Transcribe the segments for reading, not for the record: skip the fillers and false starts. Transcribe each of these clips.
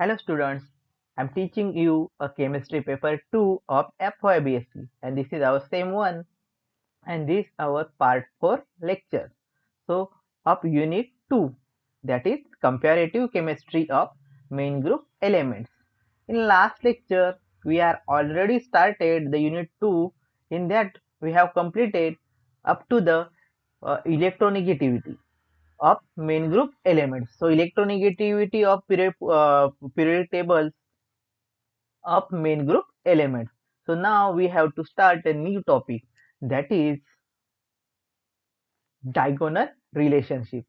Hello students, I'm teaching you a chemistry paper 2 of FYBSc and this is our same one and this our part 4 lecture. So of unit 2, that is comparative chemistry of main group elements. In last lecture we are already started the unit 2. In that we have completed up to the electronegativity of main group elements. So electronegativity of periodic tables of main group elements. So now we have to start a new topic, that is diagonal relationship.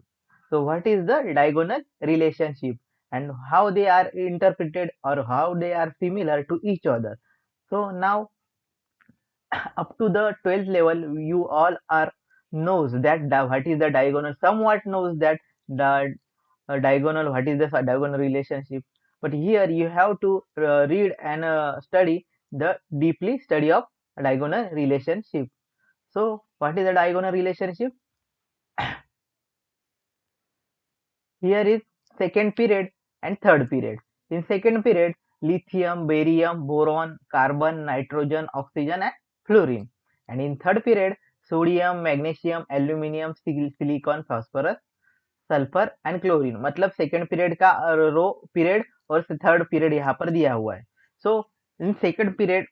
So what is the diagonal relationship and how they are interpreted or how they are similar to each other. So now up to the 12th level you all are knows that what is the diagonal, somewhat knows that the diagonal, what is the diagonal relationship, but here you have to read and study the deeply study of diagonal relationship. So what is the diagonal relationship? Here is second period and third period. In second period, lithium, barium, boron, carbon, nitrogen, oxygen and fluorine. And in third period, sodium, magnesium, aluminium, silicon, phosphorus, sulphur and chlorine. मतलब second period का रो period और third period यहाँ पर दिया हुआ है. सो in second period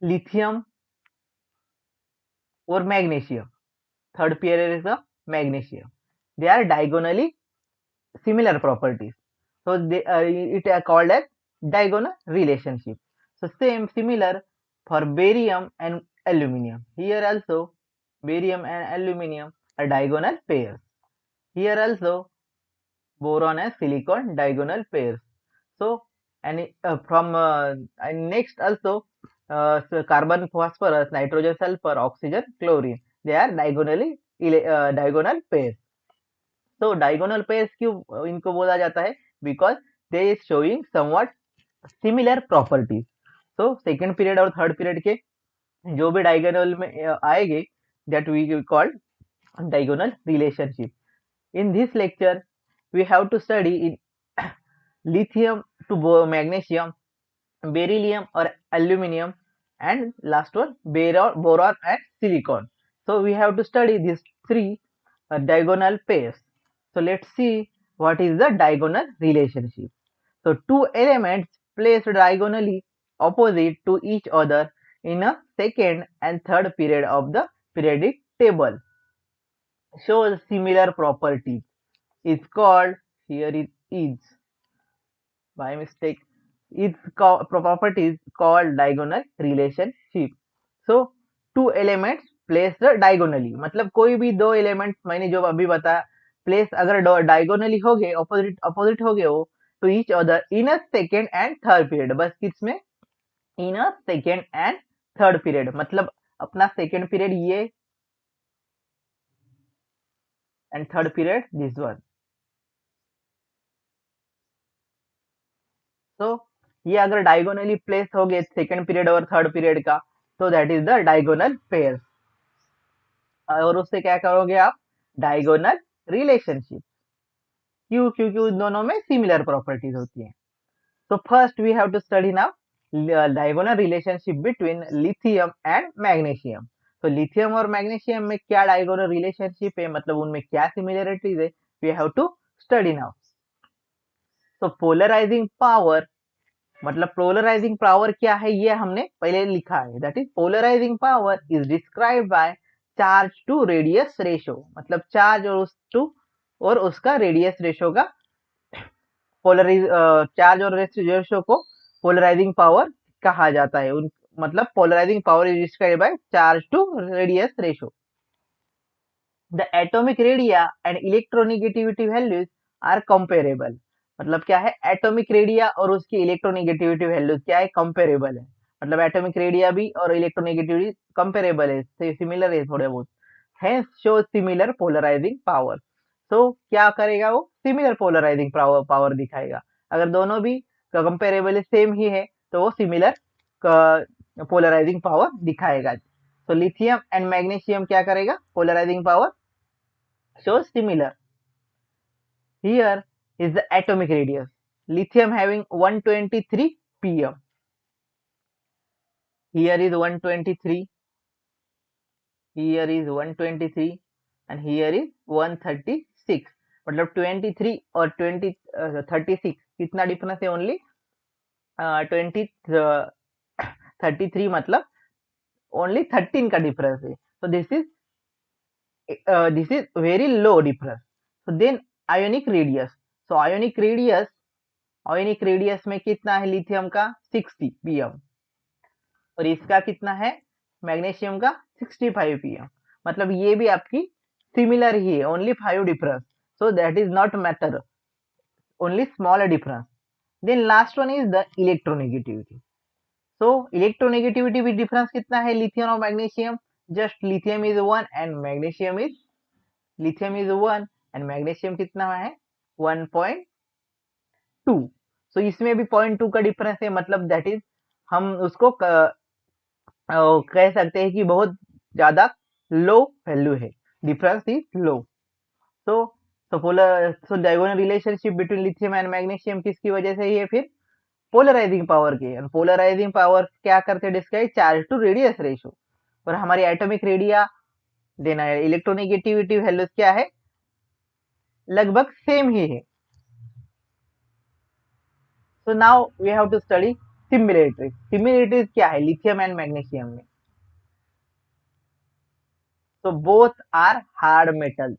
lithium और magnesium, third period is the magnesium, they are diagonally similar properties, so it are called as diagonal relationship. So same similar for barium and aluminium. Here also barium and aluminium are diagonal pairs. Here also boron and silicon diagonal pairs. So and and next also so carbon, phosphorus, nitrogen, sulfur, oxygen, chlorine, they are diagonal pairs. So diagonal pairs क्यों इनको बोला जाता है? Because they is showing somewhat similar properties. So second period और third period के जो भी diagonal में आएंगे, that we call diagonal relationship. In this lecture we have to study in lithium to magnesium, beryllium or aluminium, and last one boron and silicon. So we have to study these three diagonal pairs. So let's see what is the diagonal relationship. So two elements placed diagonally opposite to each other in a second and third period of the periodic table shows similar properties. It's called, here it is by mistake, its properties called diagonal relationship. So two elements placed diagonally, मतलब कोई भी दो element मैंने जो अभी बताया place अगर diagonally हो गए, ऑपोजिट ऑपोजिट हो गए वो, तो each other in a second and third period, बस किसमें? In a second and third period, मतलब अपना सेकेंड पीरियड ये and third period this one. तो ये अगर डायगोनली प्लेस हो गए सेकेंड पीरियड और थर्ड पीरियड का, तो that is the diagonal pair. और उससे क्या करोगे आप? Diagonal relationship. क्यों? क्योंकि उन दोनों में सिमिलर प्रॉपर्टीज होती हैं. So first we have to study now diagonal relationship between lithium and magnesium. तो लिथियम और मैग्नीशियम में क्या डायगोनल रिलेशनशिप है, मतलब उनमें क्या सिमिलरिटीज है, we have to study now. So polarizing power, मतलब पोलराइजिंग पावर क्या है ये हमने पहले लिखा है. That is polarizing power is describe by charge to radius ratio, मतलब चार्ज और उस टू और उसका रेडियस रेशो का पोलराइज चार्ज और रेशो को पोलराइजिंग पावर कहा जाता है. मतलब polarizing power is describe by charge to radius ratio. The atomic radii and electronegativity values are comparable. मतलब क्या है? एटॉमिक रेडिया और उसकी इलेक्ट्रोनिगेटिविटी वैल्यूज क्या है? कंपेरेबल है. मतलब एटॉमिक रेडिया भी और इलेक्ट्रोनिगेटिविटी कंपेरेबल है, सिमिलर है थोड़े बहुत. Hence show similar polarising power. So क्या करेगा वो? सिमिलर पोलराइजिंग पावर दिखाएगा. अगर दोनों भी कंपेरेबल सेम ही है तो वो सिमिलर पोलराइजिंग पावर दिखाएगा. तो लिथियम एंड मैग्नीशियम क्या करेगा? Polarizing power shows similar. Here is the atomic radius. Lithium having 123 pm. Here is 123. Here is 123 and here is 136. मतलब 23 और 36 कितना डिफरेंस है? ओनली 33 मतलब ओनली 13 का डिफरेंस है. So this is very low difference. So then ionic radius. So ionic radius में कितना है लिथियम का? 60 pm और इसका कितना है मैग्नीशियम का? 65 pm. मतलब ये भी आपकी सिमिलर ही है, only 5 difference. So that is not matter, only small difference. Then last one is the electronegativity. So electronegativity भी डिफरेंस कितना है लिथियम और magnesium? Just lithium is 1 and magnesium is 1 कितना है? 1.2. सो इसमें भी 0.2 का डिफरेंस है, मतलब दैट इज हम उसको कह सकते हैं कि बहुत ज्यादा लो वैल्यू है, difference is low. So diagonal relationship between lithium and magnesium किसकी वजह से है? फिर पोलराइजिंग पावर के. पोलराइजिंग पावर क्या करते हैं? Describe charge to radius ratio. और हमारी एटॉमिक रेडिया देना है. इलेक्ट्रोनेगेटिविटी वैल्यूज क्या है? लगभग सेम ही है. So now we have to study similarities. Similarities क्या है लिथियम एंड मैग्नीशियम में? तो बोथ आर हार्ड मेटल्स.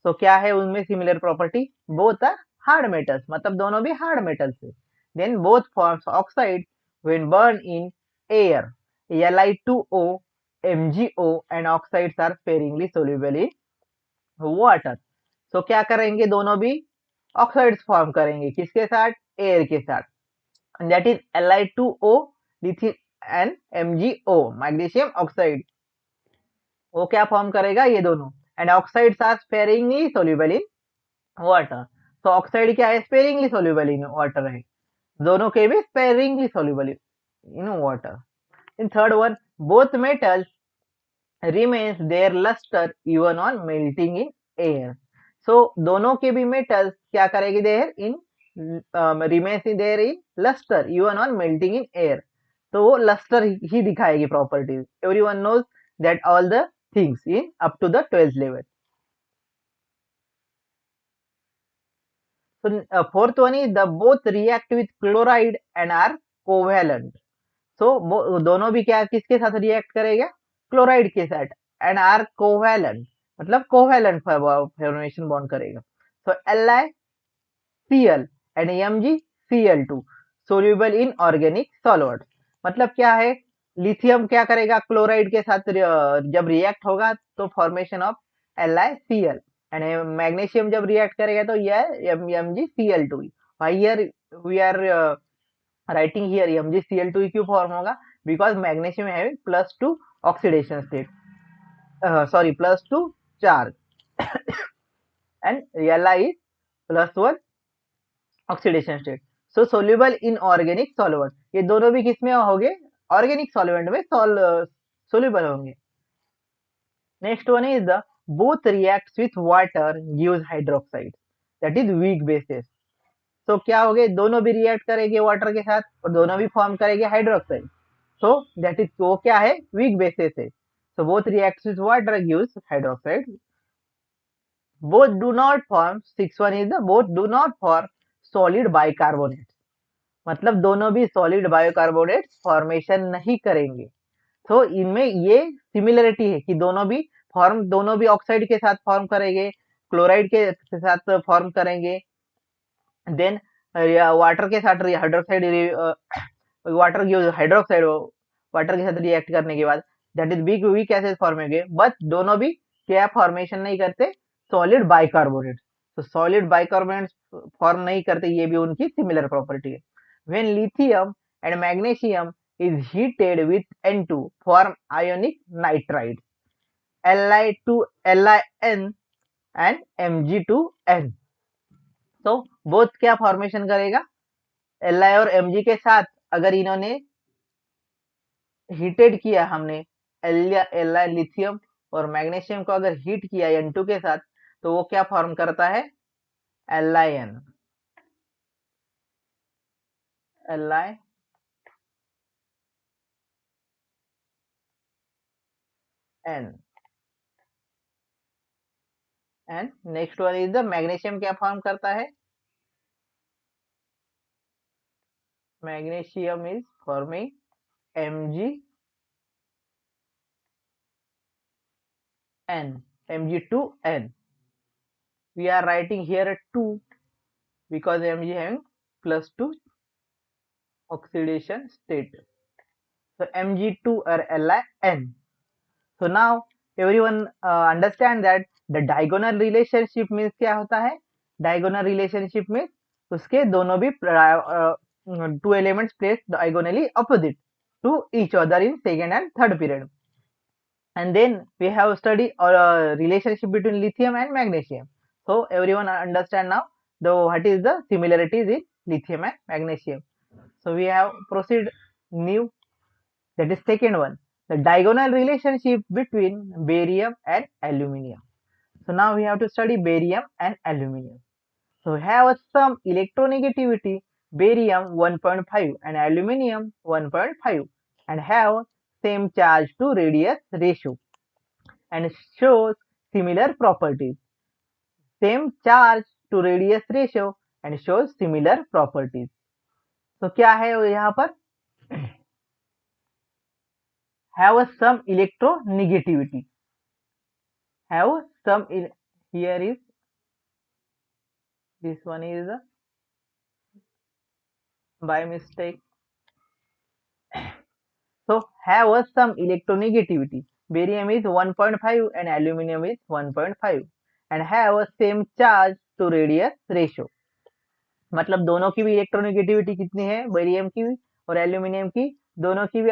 तो क्या है उनमें similar property? Both are hard metals, मतलब दोनों भी हार्ड मेटल्स है. Then both forms oxide when burn in air. Li2O, MgO and oxides are sparingly soluble in water. तो क्या करेंगे? दोनों भी ऑक्साइड्स फॉर्म करेंगे. किसके साथ? एयर के साथ. That is Li2O lithium and MgO magnesium oxide. वो क्या फॉर्म करेगा? ये दोनों. And oxides are sparingly soluble in water. तो ऑक्साइड क्या है? स्पेरिंगली सोल्यूबल इन वाटर है. दोनों के भी sparingly soluble in water. In third one, both metals remains their luster even on melting in air. So दोनों के भी मेटल्स क्या करेगी? There in remains in their in luster even on melting in air. तो वो lustre ही दिखाएगी properties. Everyone knows that all the things in up to the 12th level. So fourth one is the both react with chloride and are covalent. So दोनों भी क्या किसके साथ react करेगा? क्लोराइड के साथ. एंड आर कोवैलेंट, मतलब covalent formation bond करेगा. सो LiCl and MgCl2 soluble in organic solvents. मतलब क्या है? लिथियम क्या करेगा? क्लोराइड के साथ जब रिएक्ट होगा तो formation of LiCl. And magnesium जब रिएक्ट करेगा तो यह MgCl2. Here we are writing here MgCl2 क्यों फॉर्म होगा? Because magnesium having +2 oxidation state, sorry, +2 charge and Li is +1 oxidation state. So soluble in organic solvent. ये दोनों भी किसमें होंगे? ऑर्गेनिक सॉल्वेंट में सोल्यूबल होंगे. Next one is the both reacts with water gives hydroxide, that is weak basis. तो क्या हो गए? दोनों भी रिएक्ट करेंगे वाटर के साथ और दोनों भी फॉर्म करेंगे हाइड्रोक्साइड. सो दैट इज वो क्या है? वीक बेसिस है. So both reacts with water gives hydroxide. Both do not form. 6 one is the both do not form solid bicarbonate. मतलब दोनों भी सॉलिड बाइकार्बोनेट फॉर्मेशन नहीं करेंगे. तो इनमें ये सिमिलरिटी है कि दोनों भी ऑक्साइड के साथ फॉर्म करेंगे, क्लोराइड के साथ फॉर्म करेंगे. देन वाटर के साथ hydroxide, water gives hydroxide. Water के साथ रिएक्ट करने के बाद that is weak acid form होंगे. बट दोनों भी क्या फॉर्मेशन नहीं करते? Solid bicarbonate. तो सॉलिड बाइकार्बोनेट फॉर्म नहीं करते, ये भी उनकी सिमिलर प्रॉपर्टी है. When lithium and magnesium is heated with N2 form ionic nitride Li2 Lin and Mg2n. तो बोथ क्या फॉर्मेशन करेगा? Li और Mg के साथ अगर इन्होंने हीटेड किया, हमने Li लिथियम और मैग्नीशियम को अगर हीट किया N2 के साथ, तो वो क्या फॉर्म करता है? LIN LIN and next one is the magnesium क्या फॉर्म करता है? Magnesium is forming MgN Mg2n. We are writing here a 2 because Mg having +2 oxidation state. So Mg2 or LiN. So now everyone understand that the diagonal relationship means क्या होता है? Diagonal relationship means उसके दोनों भी two elements placed diagonally opposite to each other in second and third period. And then we have studied relationship between lithium and magnesium. So everyone understand now what is the similarities in lithium and magnesium. So we have proceed new, that is second one, the diagonal relationship between barium and aluminium. So now we have to study barium and aluminium. So we have some electronegativity, barium 1.5 and aluminium 1.5, and have same charge to radius ratio and shows similar properties. Same charge to radius ratio and shows similar properties. तो क्या है यहाँ पर? Have some electronegativity. Have some here is this one is by mistake. So have some electronegativity. Barium is 1.5 and aluminium is 1.5 and have same charge to radius ratio. मतलब दोनों की भी electronegativity कितनी है? बेरियम की और एल्यूमिनियम की दोनों की भी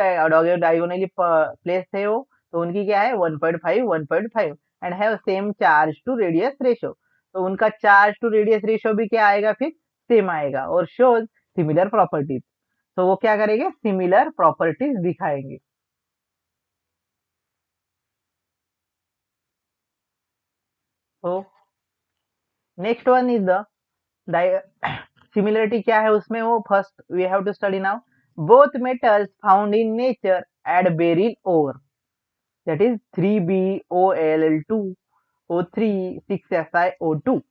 डायगोनली प्लेस है वो, तो उनकी क्या है? 1.5 1.5 and have same charge to radius ratio. तो उनका चार्ज टू रेडियस रेशियो भी क्या आएगा? फिर सेम आएगा और शोज सिमिलर प्रॉपर्टीज. तो वो क्या करेंगे? सिमिलर प्रॉपर्टीज दिखाएंगे. तो next one is the similarity. क्या है उसमें? वो first we have to study now. Both metals found in nature as beryl ore, that is 3BOL2 O3 6SiO2.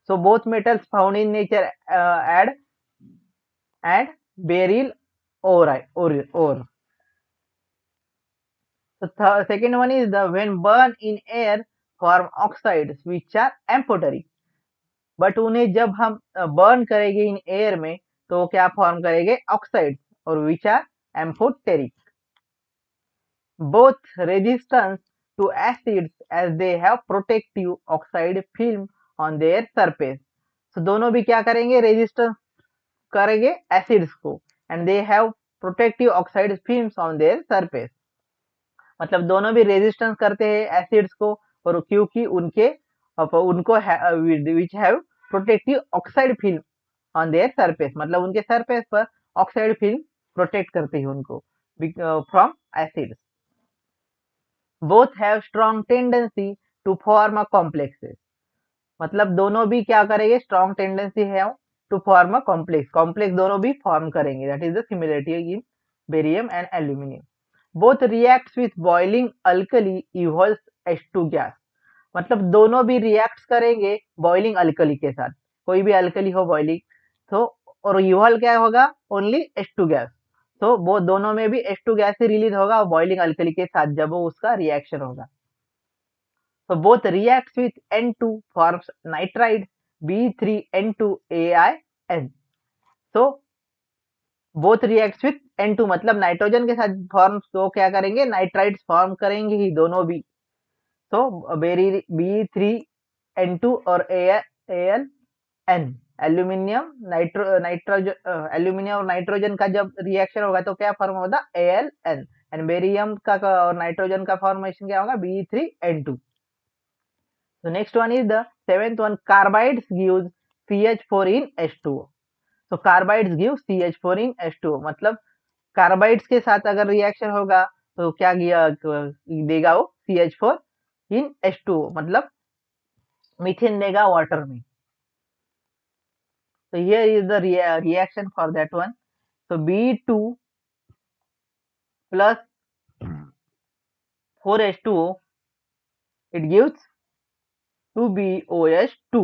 So both metals found in nature add beryl ore. So second one is the when burn in air form oxides which are amphoteric. But उन्हें जब हम burn करेंगे in air में तो क्या form करेंगे? Oxide और which are amphoteric. both resistance to acids as they have protective oxide film on their surface. So दोनों भी क्या करेंगे? रेजिस्टेंस करेंगे एसिड्स को and they have protective oxide films on their surface. मतलब दोनों भी रेजिस्टेंस करते हैं एसिड्स को और क्योंकि उनको which have protective oxide film on their surface, मतलब उनके सरफेस पर ऑक्साइड फिल्म प्रोटेक्ट करते हैं उनको from acids. Both have strong tendency to form a complexes. मतलब दोनों भी क्या करेंगे? स्ट्रॉन्ग टेंडेंसी है टू फॉर्म अ कॉम्प्लेक्स दोनों भी फॉर्म करेंगे. That is the similarity in barium and aluminium. Both reacts with boiling alkali evolves H2 gas. मतलब दोनों भी रिएक्ट्स करेंगे बॉइलिंग अल्कली के साथ, कोई भी अल्कली हो बॉइलिंग तो, और इवॉल्व क्या होगा? Only H2 gas. तो वो दोनों में भी H2 गैस ही रिलीज होगा बॉइलिंग अल्कली के साथ जब वो उसका रिएक्शन होगा. So both reacts with N2 forms nitride B3N2AiN. So both reacts with N2 मतलब नाइट्रोजन के साथ फॉर्म्स तो क्या करेंगे? नाइट्राइड्स फॉर्म करेंगे ही दोनों भी. तो B3N2 और AlN एल्यूमिनियम एल्यूमिनियम और नाइट्रोजन का जब रिएक्शन होगा तो क्या फॉर्म होगा? AlN. एंड बेरियम का और नाइट्रोजन का फॉर्मेशन क्या होगा? B3N2. So next one is the seventh one. Carbides gives CH4 in H2O. So carbides give CH4 in H2O. मतलब कार्बाइड्स के साथ अगर रिएक्शन होगा तो क्या देगा वो? CH4 in H2O मतलब मीथेन देगा वाटर में. So here is the reaction for that one. So B2 plus 4H2O, it gives 2BOH2.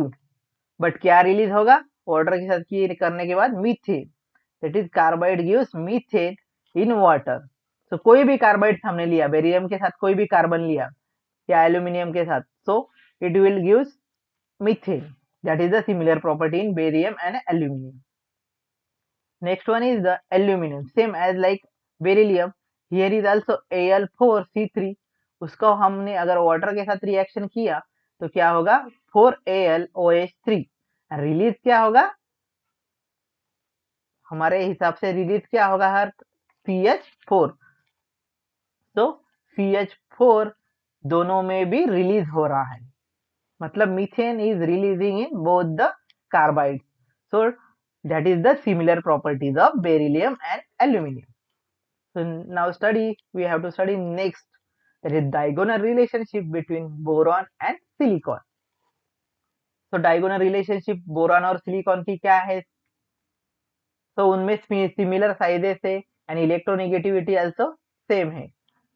But क्या रिलीज होगा वाटर के साथ की करने के बाद? Methane. That is carbide gives methane in water. So कोई भी कार्बाइड हमने लिया, बेरियम के साथ कोई भी कार्बन लिया या एल्यूमिनियम के साथ, so it will gives methane. That is the similar property in barium and aluminium. Next one is the aluminum. Same as like beryllium. Here is also Al4C3. उसको हमने अगर वाटर के साथ रिएक्शन किया तो क्या होगा? 4AlOH3. रिलीज क्या होगा? हमारे हिसाब से रिलीज क्या होगा हर? CH4. तो CH4 दोनों में भी रिलीज हो रहा है, मतलब methane is releasing in both the carbide. So that is the similar properties of beryllium and aluminum. So now we have to study next, that is diagonal relationship between boron and silicon. So diagonal relationship boron और silicon की क्या है? So उनमें similar sizes है and electronegativity also same है.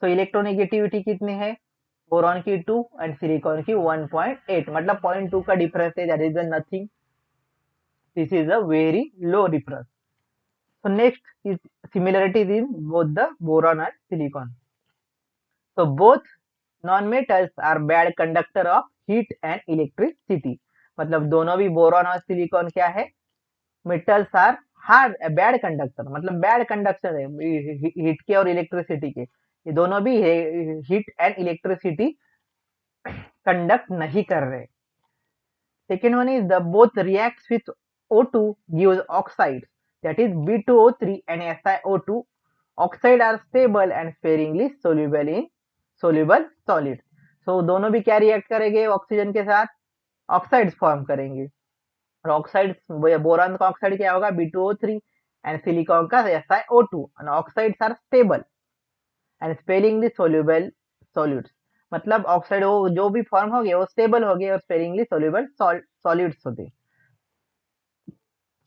So electronegativity कितनी है? Boron की 2 एंड सिलिकॉन की 1.8, मतलब 0.2 का डिफरेंस है. That is nothing. This is a very low difference. So next is similarities in both the boron and silicon. So both non-metals are bad conductor of heat and electricity. मतलब दोनों भी boron और silicon क्या है? Metals are hard bad conductor, मतलब bad conductor है heat के और इलेक्ट्रिसिटी के. ये दोनों भी हीट एंड इलेक्ट्रिसिटी कंडक्ट नहीं कर रहे. Second one is the both reacts with O2 gives oxides, that is B2O3 and SiO2. Oxide are stable and sparingly soluble in soluble solids. So दोनों भी क्या रिएक्ट करेंगे ऑक्सीजन के साथ? Oxides form करेंगे. और ऑक्साइड्स, बोरॉन का oxide क्या होगा? B2O3 एंड सिलिकॉन का SiO2. And oxides are stable and sparingly soluble solutes. मतलब ऑक्साइड वो जो भी फॉर्म हो गए वो स्टेबल हो गए और स्पेरिंगली सोल्यूबल सॉल्यूट्स होते.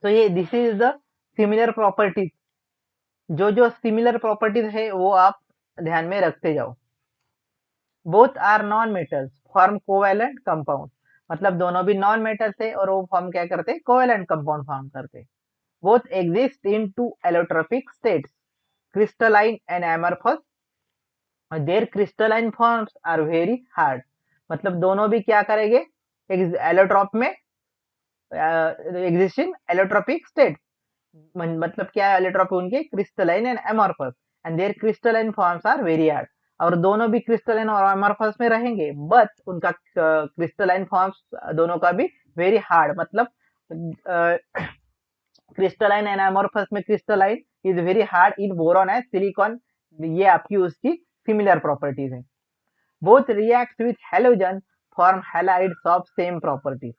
तो ये this is the similar properties. जो जो सिमिलर प्रॉपर्टीज है वो आप ध्यान में रखते जाओ. Both are non metals form covalent compound. मतलब दोनों भी नॉन मेटल्स है और वो फॉर्म क्या करते? कोवेलेंट कंपाउंड फॉर्म करते. Both exist in two allotropic states, crystalline and amorphous. Their crystalline forms are very hard. मतलब दोनों भी क्या करेंगे? एलोट्रॉप में एग्जिस्टिंग एलोट्रोपिक स्टेट. मतलब क्या है? एलोट्रॉप उनके crystalline and amorphous and their crystalline forms are very hard. और दोनों भी क्रिस्टलाइन और एमॉर्फस में रहेंगे, बट उनका क्रिस्टलाइन फॉर्म्स दोनों का भी वेरी हार्ड. मतलब क्रिस्टलाइन एंड एमॉर्फस में crystalline is very hard in boron and silicon. ये आपकी उसकी सिमिलर प्रॉपर्टीज है. Both react with halogen form halides of same properties.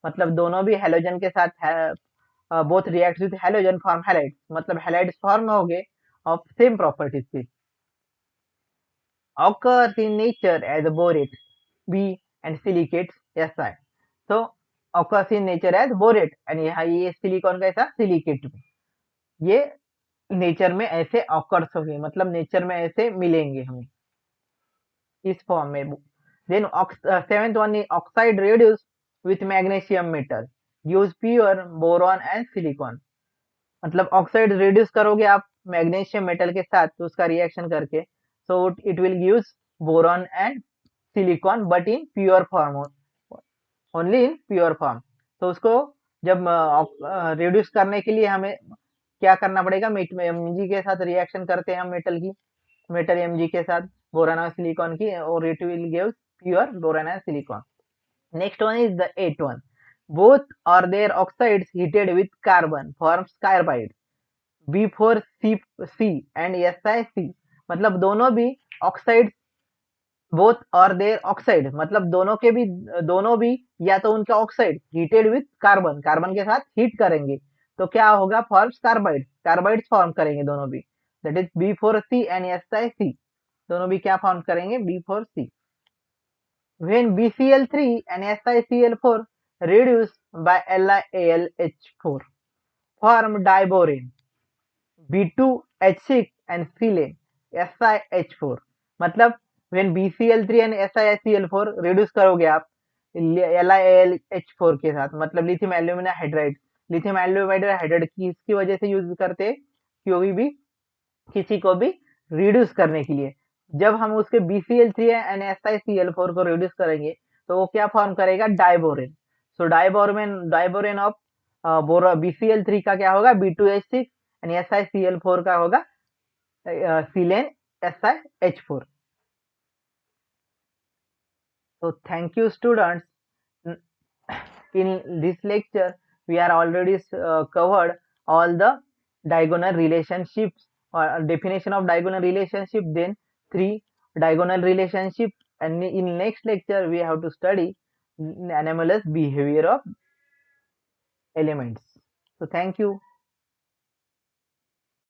मतलब दोनों भी हेलोजन के साथ both react with halogen form halides, मतलब हैलाइड्स फॉर्म हो गए ऑफ सेम प्रॉपर्टीज के. occurs in nature as borate B and silicates Si. So occurs in nature as borate and यहाँ ये सिलिकॉन कैसा? सिलिकेट में. ये नेचर में ऐसे ऑकर्स होंगे, मतलब नेचर में ऐसे मिलेंगे हमें इस फॉर्म में. Then seventh one is oxide reduce with magnesium metal use pure boron and silicon. मतलब ऑक्साइड रिड्यूस करोगे आप मैग्नीशियम मेटल के साथ तो उसका रिएक्शन करके, so it will gives boron and silicon but in pure form, only in pure form. तो उसको जब रिड्यूस करने के लिए हमें क्या करना पड़ेगा? Mg के साथ रिएक्शन करते हैं हम मेटल Mg के साथ बोरॉन और सिलिकॉन की, और it will give pure boron and silicon. Next one is the 8th one. Both are their oxides heated with carbon forms carbide B4C and SiC. मतलब दोनों भी ऑक्साइड, बोथ और there oxide, मतलब दोनों भी या तो उनका oxide heated with carbon, carbon के साथ हीट करेंगे तो क्या होगा? फॉर्म्स कार्बाइड, कार्बाइड्स फॉर्म करेंगे दोनों भी. That is B4C and SiC. दोनों भी क्या फॉर्म करेंगे? B4C. When BCl3 and SiCl4 reduced by LiAlH4 form diborane B2H6 and silane SiH4. मतलब when BCl3 and SiCl4 reduce करोगे आप LiAlH4 के साथ, मतलब lithium alumina hydride, lithium alumina hydride किसकी वजह से यूज करते हैं, क्योंकि भी किसी को भी रिड्यूस करने के लिए। जब हम उसके BCl3 एंड SiCl4 को रिड्यूस करेंगे तो वो क्या फॉर्म करेगा, diborane. So diborane of BCl3 का क्या होगा, B2H6 एंड SiCl4 का होगा सिलेन SiH4। So thank you students. In this lecture we are already covered all the diagonal relationships or definition of diagonal relationship, then three diagonal relationships, and in next lecture we have to study anomalous behavior of elements. So thank you.